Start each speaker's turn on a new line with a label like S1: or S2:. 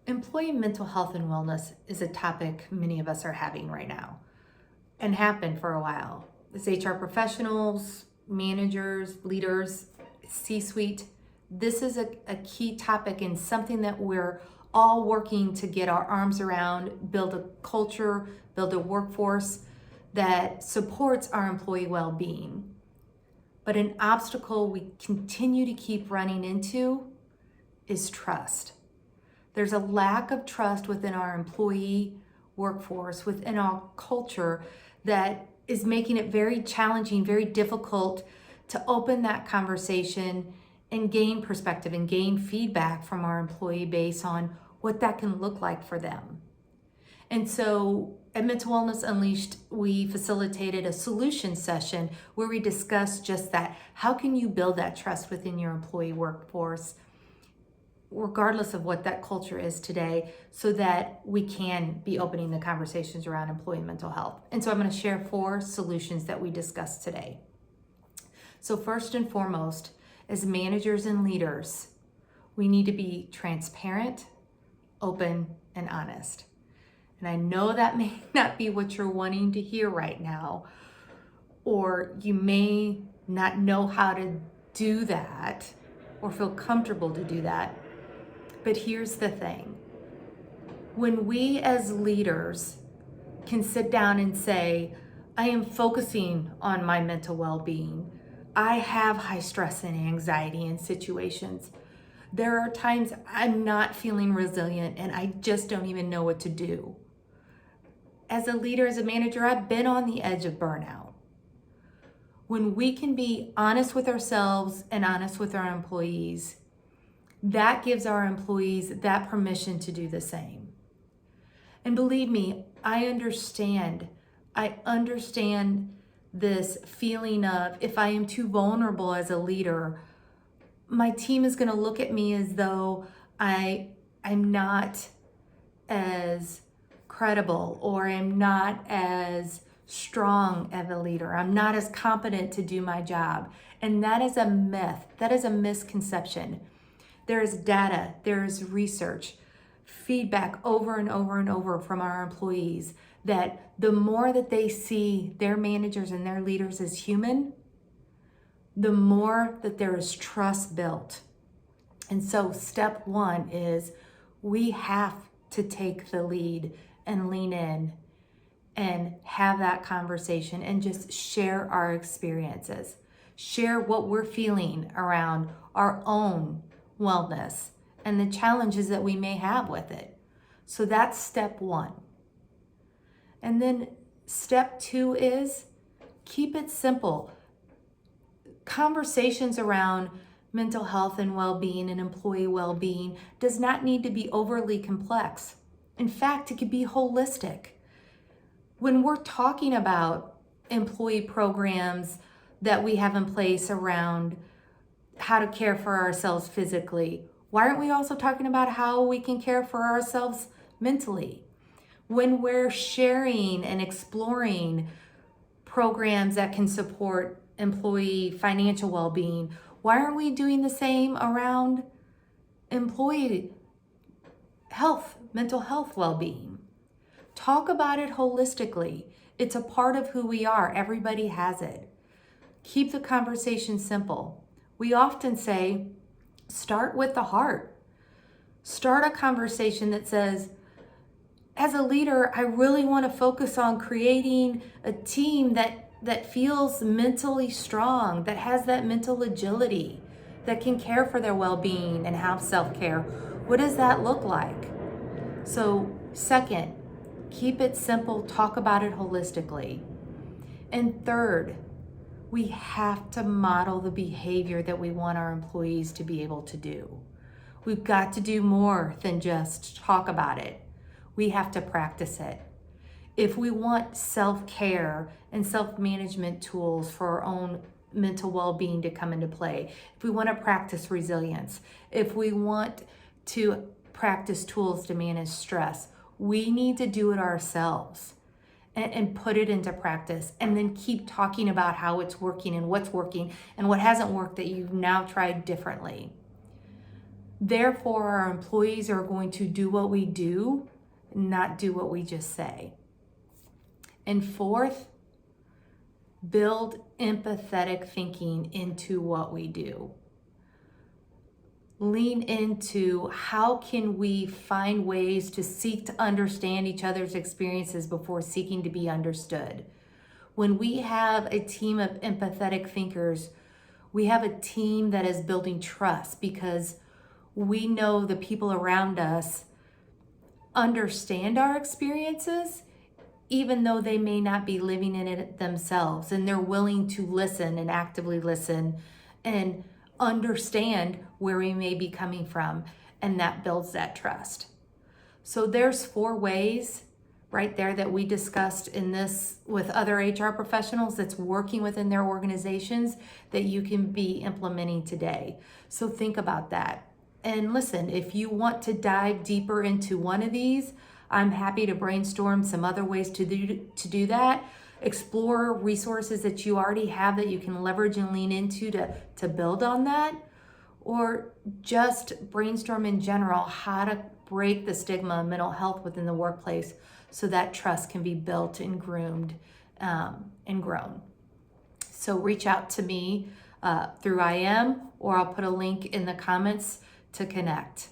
S1: Employee mental health and wellness is a topic many of us are having right now and have been for a while. As HR professionals, managers, leaders, C-suite, this is a key topic and something that we're all working to get our arms around, build a culture, build a workforce that supports our employee well-being. But an obstacle we continue to keep running into is trust. There's a lack of trust within our employee workforce, within our culture, that is making it very challenging, very difficult to open that conversation and gain perspective and gain feedback from our employee base on what that can look like for them. And so at Mental Wellness Unleashed, we facilitated a solution session where we discussed just that. How can you build that trust within your employee workforce, regardless of what that culture is today, so that we can be opening the conversations around employee mental health? And so I'm going to share 4 solutions that we discussed today. So first and foremost, as managers and leaders, we need to be transparent, open, and honest. And I know that may not be what you're wanting to hear right now, or you may not know how to do that or feel comfortable to do that. But here's the thing. When we as leaders can sit down and say, I am focusing on my mental well-being. I have high stress and anxiety in situations. There are times I'm not feeling resilient and I just don't even know what to do. As a leader, as a manager, I've been on the edge of burnout. When we can be honest with ourselves and honest with our employees, that gives our employees that permission to do the same. And believe me, I understand this feeling of, if I am too vulnerable as a leader, my team is going to look at me as though I'm not as credible, or I'm not as strong as a leader. I'm not as competent to do my job. And that is a myth. That is a misconception. There is data, there is research, feedback over and over and over from our employees that the more that they see their managers and their leaders as human, the more that there is trust built. And so step 1 is we have to take the lead and lean in and have that conversation and just share our experiences. Share what we're feeling around our own wellness and the challenges that we may have with it. So that's step 1. And then step 2 is keep it simple. Conversations around mental health and well-being and employee well-being does not need to be overly complex. In fact, it could be holistic. When we're talking about employee programs that we have in place around how to care for ourselves physically, why aren't we also talking about how we can care for ourselves mentally? When we're sharing and exploring programs that can support employee financial well-being, why aren't we doing the same around employee health, mental health well-being? Talk about it holistically. It's a part of who we are. Everybody has it. Keep the conversation simple. We often say, start with the heart. Start a conversation that says, as a leader, I really want to focus on creating a team that feels mentally strong, that has that mental agility, that can care for their well-being and have self-care. What does that look like? So second, keep it simple, talk about it holistically. And third, we have to model the behavior that we want our employees to be able to do. We've got to do more than just talk about it. We have to practice it. If we want self-care and self-management tools for our own mental well-being to come into play, if we want to practice resilience, if we want to practice tools to manage stress, we need to do it ourselves and put it into practice, and then keep talking about how it's working and what hasn't worked that you've now tried differently. Therefore, our employees are going to do what we do, not do what we just say. And fourth, build empathetic thinking into what we do. Lean into how can we find ways to seek to understand each other's experiences before seeking to be understood. When we have a team of empathetic thinkers, we have a team that is building trust because we know the people around us understand our experiences, even though they may not be living in it themselves, and they're willing to listen and actively listen and understand where we may be coming from, and that builds that trust. So there's 4 ways right there that we discussed in this with other HR professionals that's working within their organizations that you can be implementing today. So think about that. And listen, if you want to dive deeper into one of these, I'm happy to brainstorm some other ways to do that. Explore resources that you already have that you can leverage and lean into to build on that. Or just brainstorm in general how to break the stigma of mental health within the workplace so that trust can be built and groomed and grown. So reach out to me through IM, or I'll put a link in the comments to connect.